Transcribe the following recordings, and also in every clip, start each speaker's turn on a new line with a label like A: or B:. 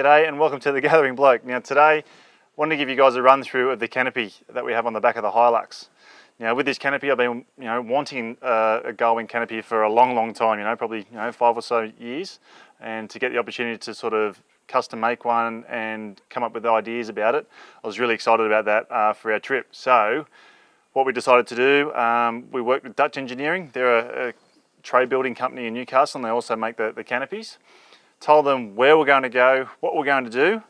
A: G'day and welcome to the Gathering Bloke. Now today, I want to give you guys a run through of the canopy that we have on the back of the Hilux. Now with this canopy, I've been wanting a gullwing canopy for a long time, probably 5 or so years, and to get the opportunity to sort of custom make one and come up with ideas about it, I was really excited about that for our trip. So what we decided to do, we worked with Dutch Engineering. They're a tray building company in Newcastle, and they also make the canopies. Told them where we're going to go, what we're going to do,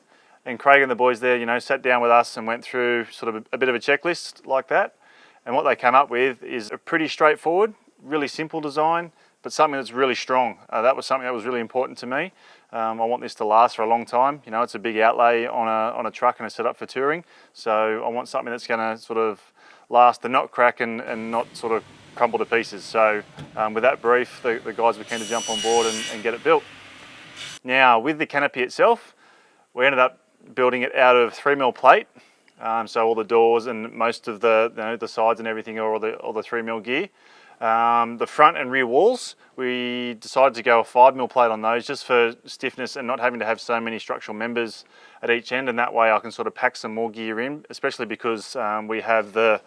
A: and Craig and the boys there, sat down with us and went through sort of a bit of a checklist like that. And what they came up with is a pretty straightforward, really simple design, but something that's really strong. That was something that was really important to me. I want this to last for a long time. It's a big outlay on a truck and a setup for touring. So I want something that's going to sort of last and not crack and not sort of crumble to pieces. So with that brief, the guys were keen to jump on board and get it built. Now with the canopy itself, we ended up building it out of 3mm plate. So all the doors and most of the sides and everything are all the 3mm gear. The front and rear walls, we decided to go a 5mm plate on those just for stiffness and not having to have so many structural members at each end, and that way I can sort of pack some more gear in, especially because we have the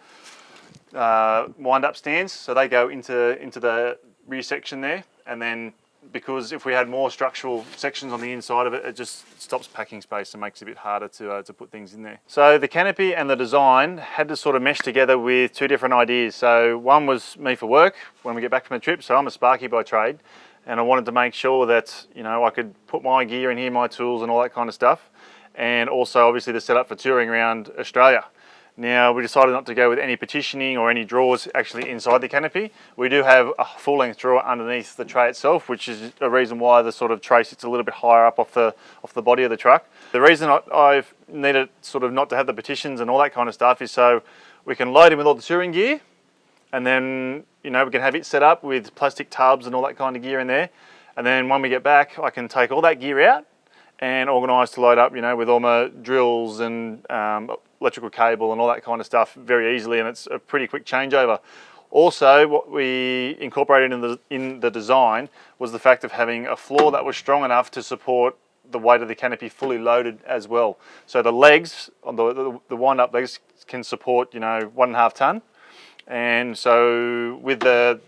A: wind-up stands, so they go into the rear section there, and then because if we had more structural sections on the inside of it, it just stops packing space and makes it a bit harder to put things in there. So the canopy and the design had to sort of mesh together with two different ideas. So one was me for work when we get back from the trip. So I'm a sparky by trade, and I wanted to make sure that I could put my gear in here, my tools and all that kind of stuff, and also obviously the setup for touring around Australia. Now we decided not to go with any partitioning or any drawers actually inside the canopy. We do have a full-length drawer underneath the tray itself, which is a reason why the sort of tray sits a little bit higher up off the body of the truck. The reason I've needed sort of not to have the partitions and all that kind of stuff is so we can load in with all the touring gear, and then we can have it set up with plastic tubs and all that kind of gear in there. And then when we get back, I can take all that gear out and organise to load up, with all my drills and electrical cable and all that kind of stuff very easily, and it's a pretty quick changeover. Also, what we incorporated in the design was the fact of having a floor that was strong enough to support the weight of the canopy fully loaded as well. So the legs, on the wind-up legs, can support 1.5 tonne, and so with the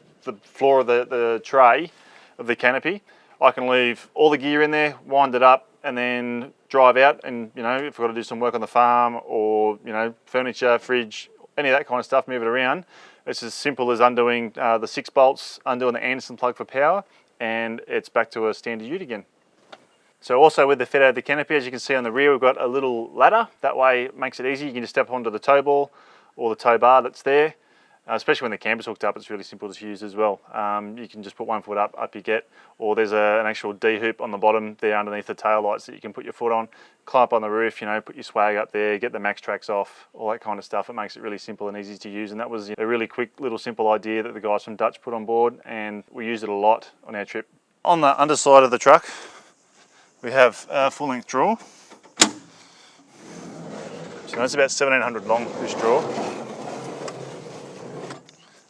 A: floor of the tray of the canopy, I can leave all the gear in there, wind it up, and then drive out, and if I've got to do some work on the farm or furniture, fridge, any of that kind of stuff, move it around. It's as simple as undoing the 6 bolts, undoing the Anderson plug for power, and it's back to a standard ute again. So also with the fit out of the canopy, as you can see on the rear, we've got a little ladder. That way it makes it easy. You can just step onto the tow ball or the tow bar that's there. Especially when the camper's hooked up, it's really simple to use as well. You can just put 1 foot up you get, or there's an actual D-hoop on the bottom there underneath the tail lights that you can put your foot on, climb up on the roof, put your swag up there, get the max tracks off, all that kind of stuff. It makes it really simple and easy to use, and that was a really quick little simple idea that the guys from Dutch put on board, and we used it a lot on our trip. On the underside of the truck, we have a full-length drawer. So it's about 1700 long, this drawer.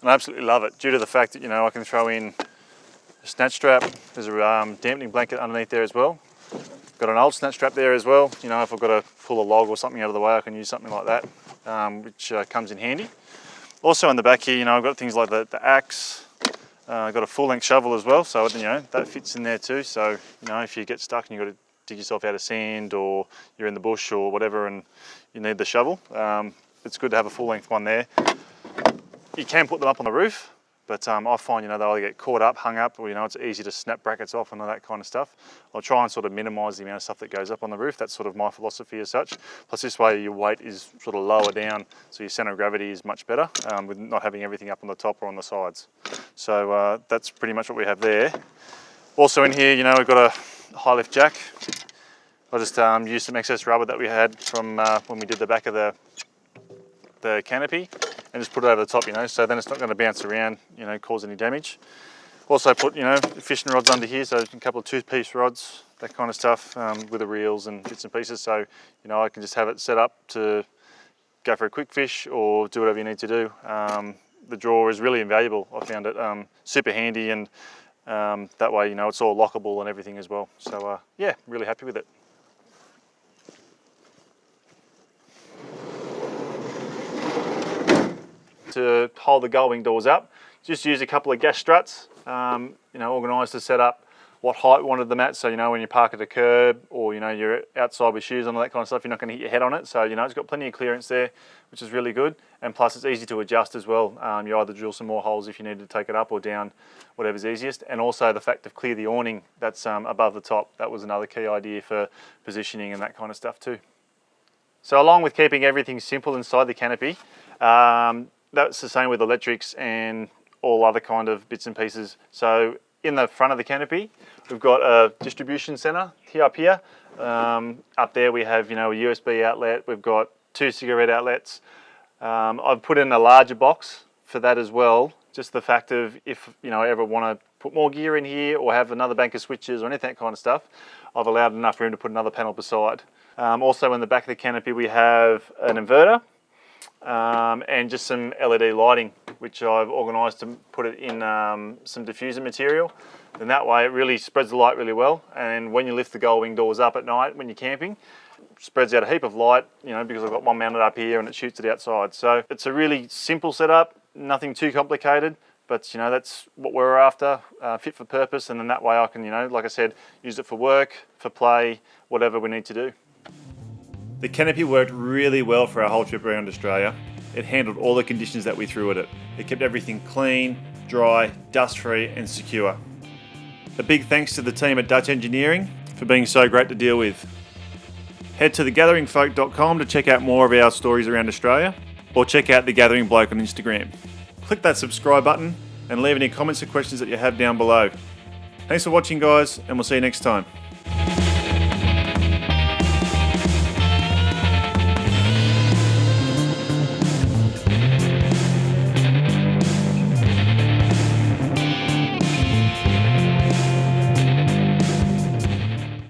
A: And I absolutely love it due to the fact that I can throw in a snatch strap. There's a dampening blanket underneath there as well. Got an old snatch strap there as well. If I've got to pull a log or something out of the way, I can use something like that, which comes in handy. Also in the back here, I've got things like the axe. I've got a full-length shovel as well, so that fits in there too. So if you get stuck and you've got to dig yourself out of sand, or you're in the bush or whatever and you need the shovel, it's good to have a full-length one there. You can put them up on the roof, but I find they either get caught up, hung up, or it's easy to snap brackets off and all that kind of stuff. I'll try and sort of minimise the amount of stuff that goes up on the roof. That's sort of my philosophy as such. Plus this way your weight is sort of lower down, so your centre of gravity is much better with not having everything up on the top or on the sides. So that's pretty much what we have there. Also in here, we've got a high lift jack. I just used some excess rubber that we had from when we did the back of the canopy, and just put it over the top, so then it's not going to bounce around, cause any damage. Also put, fishing rods under here, so a couple of toothpiece rods, that kind of stuff, with the reels and bits and pieces, so, I can just have it set up to go for a quick fish or do whatever you need to do. The drawer is really invaluable. I found it super handy, and that way, it's all lockable and everything as well. So yeah, really happy with it. To hold the gull wing doors up, just use a couple of gas struts, organised to set up what height we wanted them at. So when you park at a curb, or you're outside with shoes on, all that kind of stuff, you're not going to hit your head on it. So it's got plenty of clearance there, which is really good. And plus it's easy to adjust as well. You either drill some more holes if you need to take it up or down, whatever's easiest. And also the fact of clear the awning that's above the top, that was another key idea for positioning and that kind of stuff too. So along with keeping everything simple inside the canopy, that's the same with electrics and all other kind of bits and pieces. So in the front of the canopy, we've got a distribution center up here. Up there we have a USB outlet. We've got 2 cigarette outlets. I've put in a larger box for that as well. Just the fact of if ever want to put more gear in here or have another bank of switches or any of that kind of stuff, I've allowed enough room to put another panel beside. Also in the back of the canopy we have an inverter. And just some LED lighting, which I've organised to put it in some diffuser material. And that way it really spreads the light really well. And when you lift the gull wing doors up at night when you're camping, it spreads out a heap of light, because I've got one mounted up here and it shoots it outside. So it's a really simple setup, nothing too complicated, but that's what we're after, fit for purpose. And then that way I can, like I said, use it for work, for play, whatever we need to do. The canopy worked really well for our whole trip around Australia. It handled all the conditions that we threw at it. It kept everything clean, dry, dust-free and secure. A big thanks to the team at Dutch Engineering for being so great to deal with. Head to thegatheringfolk.com to check out more of our stories around Australia, or check out The Gathering Bloke on Instagram. Click that subscribe button and leave any comments or questions that you have down below. Thanks for watching guys, and we'll see you next time.